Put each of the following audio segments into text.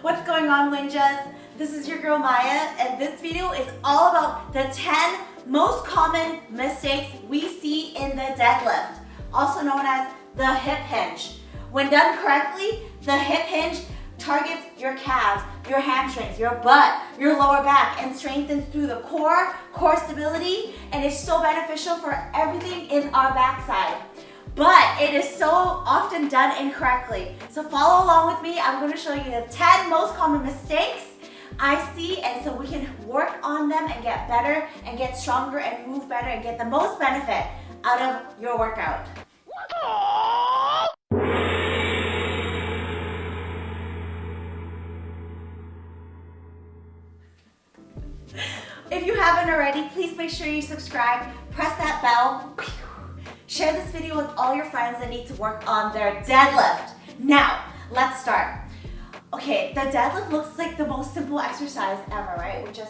What's going on, Winjas? This is your girl Maya, and this video is all about the 10 most common mistakes we see in the deadlift, also known as the hip hinge. When done correctly, the hip hinge targets your calves, your hamstrings, your butt, your lower back, and strengthens through the core stability, and is so beneficial for everything in our backside. But it is so often done incorrectly. So follow along with me. I'm going to show you the 10 most common mistakes I see, and so we can work on them and get better and get stronger and move better and get the most benefit out of your workout. If you haven't already, please make sure you subscribe, press that bell, share this video with all your friends that need to work on their deadlift. Now, let's start. Okay, the deadlift looks like the most simple exercise ever, right? Which is,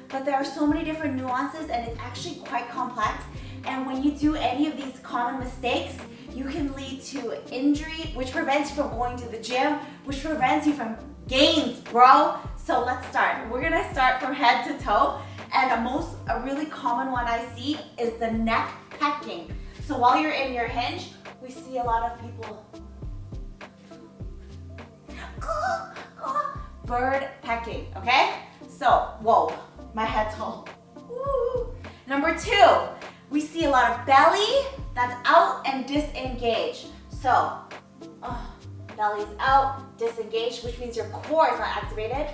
but there are so many different nuances and it's actually quite complex. And when you do any of these common mistakes, you can lead to injury, which prevents you from going to the gym, which prevents you from gains, bro. So let's start. We're gonna start from head to toe. And a really common one I see is the neck pecking. So while you're in your hinge, we see a lot of people bird pecking, okay? So, whoa, my head's all. Woo. Number 2, we see a lot of belly that's out and disengaged. So, belly's out, disengaged, which means your core is not activated,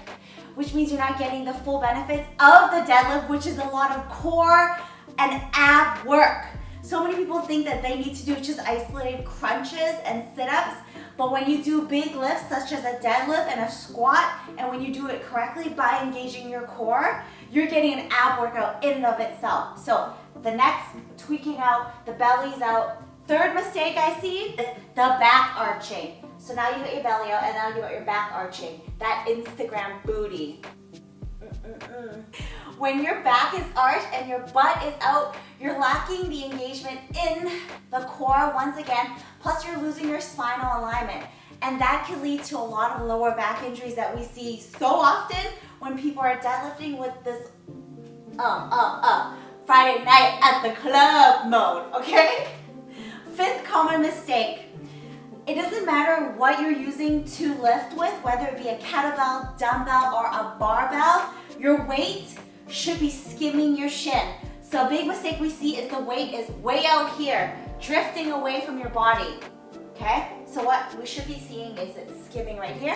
which means you're not getting the full benefits of the deadlift, which is a lot of core and ab work. So many people think that they need to do just isolated crunches and sit-ups, but when you do big lifts such as a deadlift and a squat, and when you do it correctly by engaging your core, you're getting an ab workout in and of itself. So the neck's tweaking out, the belly's out. Third mistake I see is the back arching. So now you got your belly out and now you got your back arching. That Instagram booty. When your back is arched and your butt is out, you're lacking the engagement in the core once again, plus you're losing your spinal alignment. And that can lead to a lot of lower back injuries that we see so often when people are deadlifting with this Friday night at the club mode, okay? 5th common mistake. It doesn't matter what you're using to lift with, whether it be a kettlebell, dumbbell, or a barbell, your weight should be skimming your shin. So a big mistake we see is the weight is way out here, drifting away from your body, okay? So what we should be seeing is it's skimming right here.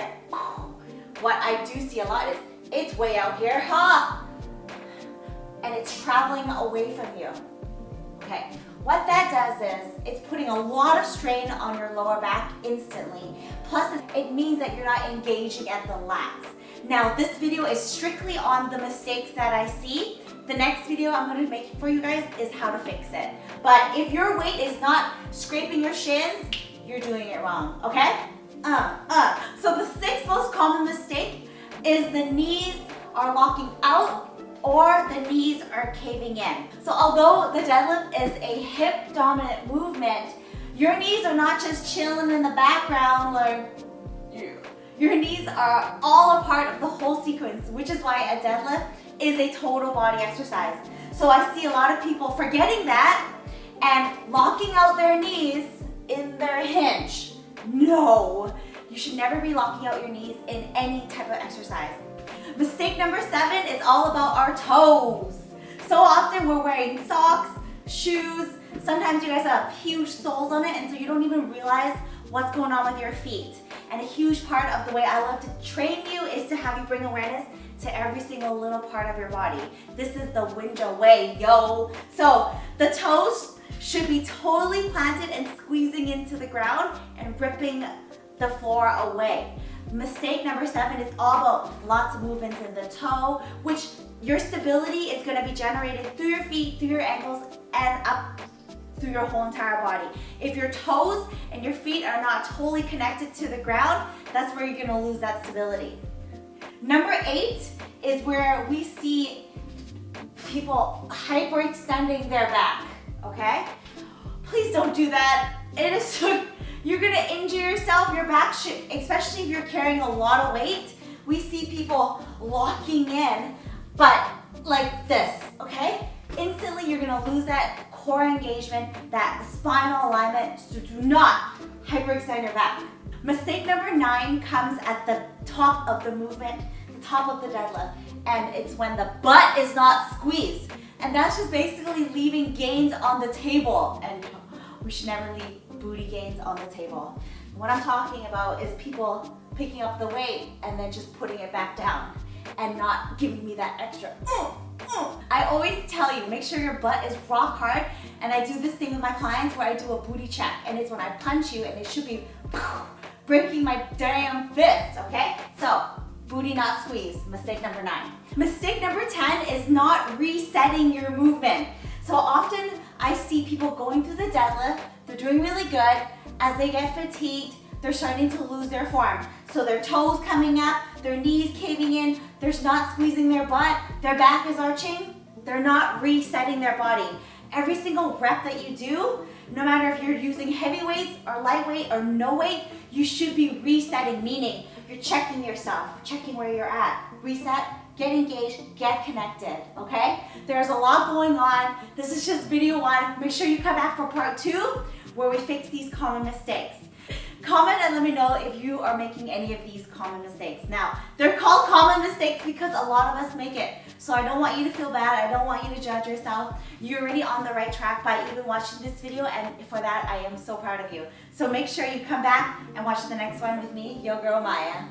What I do see a lot is it's way out here, and it's traveling away from you, okay? What that does is it's putting a lot of strain on your lower back instantly. Plus it means that you're not engaging at the lats. Now this video is strictly on the mistakes that I see. The next video I'm going to make for you guys is how to fix it. But if your weight is not scraping your shins, you're doing it wrong, okay? So the 6th most common mistake is the knees are locking out or the knees are caving in. So although the deadlift is a hip dominant movement, your knees are not just chilling in the background like, yeah. Your knees are all a part of the whole sequence, which is why a deadlift is a total body exercise. So I see a lot of people forgetting that and locking out their knees in their hinge. No, you should never be locking out your knees in any type of exercise. Mistake number 7 is all about our toes. So often we're wearing socks, shoes, sometimes you guys have huge soles on it and so you don't even realize what's going on with your feet. And a huge part of the way I love to train you is to have you bring awareness to every single little part of your body. This is the Winja way, yo. So the toes should be totally planted and squeezing into the ground and ripping the floor away. Mistake number 7 is all about lots of movements in the toe, which your stability is going to be generated through your feet, through your ankles, and up through your whole entire body. If your toes and your feet are not totally connected to the ground, that's where you're going to lose that stability. Number 8 is where we see people hyperextending their back, okay? Please don't do that. It is You're gonna injure yourself. Your back should, especially if you're carrying a lot of weight. We see people locking in, but like this, okay? Instantly, you're gonna lose that core engagement, that spinal alignment, so do not hyperextend your back. Mistake number 9 comes at the top of the movement, the top of the deadlift, and it's when the butt is not squeezed. And that's just basically leaving gains on the table, and we should never leave booty gains on the table. What I'm talking about is people picking up the weight and then just putting it back down and not giving me that extra. I always tell you, make sure your butt is rock hard, and I do this thing with my clients where I do a booty check, and it's when I punch you and it should be breaking my damn fist, okay? So, booty not squeezed, mistake number 9. Mistake number 10 is not resetting your movement. So often I see people going through the deadlift, they're doing really good. As they get fatigued, they're starting to lose their form. So their toes coming up, their knees caving in, they're not squeezing their butt, their back is arching, they're not resetting their body. Every single rep that you do, no matter if you're using heavy weights or lightweight or no weight, you should be resetting, meaning you're checking yourself, checking where you're at. Reset, get engaged, get connected, okay? There's a lot going on. This is just video 1. Make sure you come back for part 2 where we fix these common mistakes. Comment and let me know if you are making any of these common mistakes. Now, they're called common mistakes because a lot of us make it. So I don't want you to feel bad. I don't want you to judge yourself. You're already on the right track by even watching this video, and for that, I am so proud of you. So make sure you come back and watch the next one with me, your girl Maya.